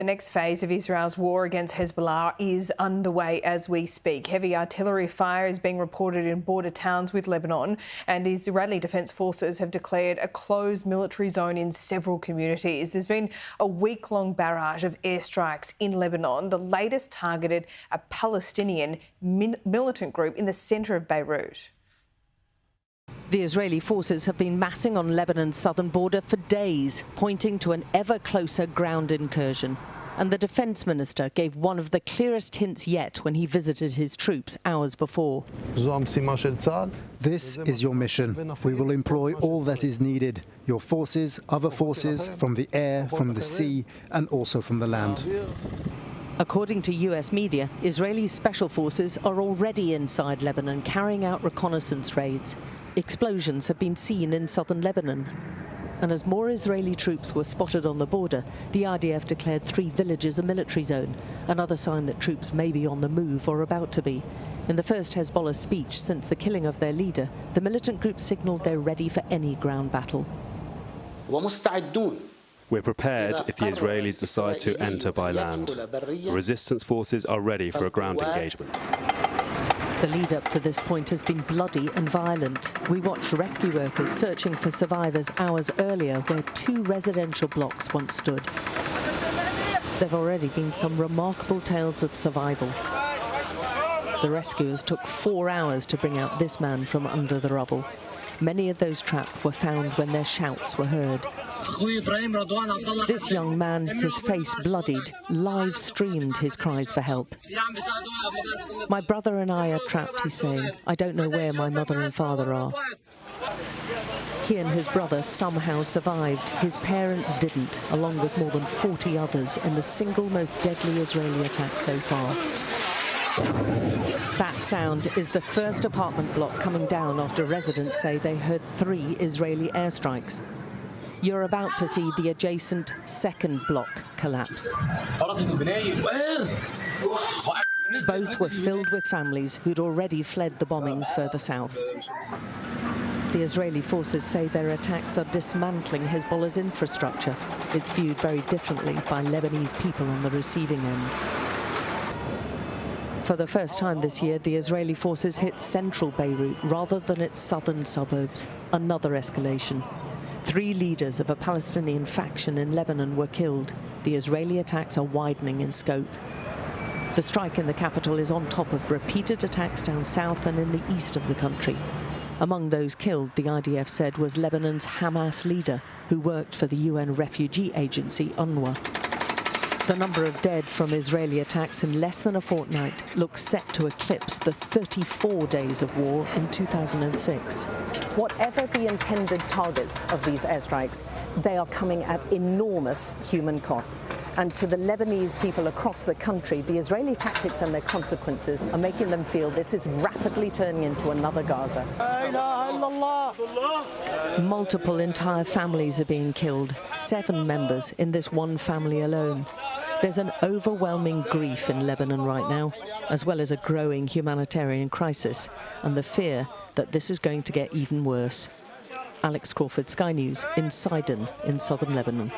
The next phase of Israel's war against Hezbollah is underway as we speak. Heavy artillery fire is being reported in border towns with Lebanon, and Israeli Defence Forces have declared a closed military zone in several communities. There's been a week-long barrage of airstrikes in Lebanon. The latest targeted a Palestinian militant group in the centre of Beirut. The Israeli forces have been massing on Lebanon's southern border for days, pointing to an ever closer ground incursion. And the defence minister gave one of the clearest hints yet when he visited his troops hours before. This is your mission. We will employ all that is needed. Your forces, other forces, from the air, from the sea, and also from the land. According to US media, Israeli special forces are already inside Lebanon carrying out reconnaissance raids. Explosions have been seen in southern Lebanon. And as more Israeli troops were spotted on the border, the IDF declared 3 villages a military zone, another sign that troops may be on the move or about to be. In the first Hezbollah speech since the killing of their leader, the militant group signalled they're ready for any ground battle. We're prepared if the Israelis decide to enter by land. The resistance forces are ready for a ground engagement. The lead up to this point has been bloody and violent. We watched rescue workers searching for survivors hours earlier where 2 residential blocks once stood. There have already been some remarkable tales of survival. The rescuers took 4 hours to bring out this man from under the rubble. Many of those trapped were found when their shouts were heard. This young man, his face bloodied, live-streamed his cries for help. "My brother and I are trapped," he's saying. "I don't know where my mother and father are." He and his brother somehow survived. His parents didn't, along with more than 40 others in the single most deadly Israeli attack so far. That sound is the first apartment block coming down after residents say they heard 3 Israeli airstrikes. You're about to see the adjacent second block collapse. Both were filled with families who'd already fled the bombings further south. The Israeli forces say their attacks are dismantling Hezbollah's infrastructure. It's viewed very differently by Lebanese people on the receiving end. For the first time this year, the Israeli forces hit central Beirut rather than its southern suburbs. Another escalation. 3 leaders of a Palestinian faction in Lebanon were killed. The Israeli attacks are widening in scope. The strike in the capital is on top of repeated attacks down south and in the east of the country. Among those killed, the IDF said, was Lebanon's Hamas leader, who worked for the UN refugee agency UNRWA. The number of dead from Israeli attacks in less than a fortnight looks set to eclipse the 34 days of war in 2006. Whatever the intended targets of these airstrikes, they are coming at enormous human cost. And to the Lebanese people across the country, the Israeli tactics and their consequences are making them feel this is rapidly turning into another Gaza. Multiple entire families are being killed, 7 members in this one family alone. There's an overwhelming grief in Lebanon right now, as well as a growing humanitarian crisis, and the fear that this is going to get even worse. Alex Crawford, Sky News, in Sidon, in southern Lebanon.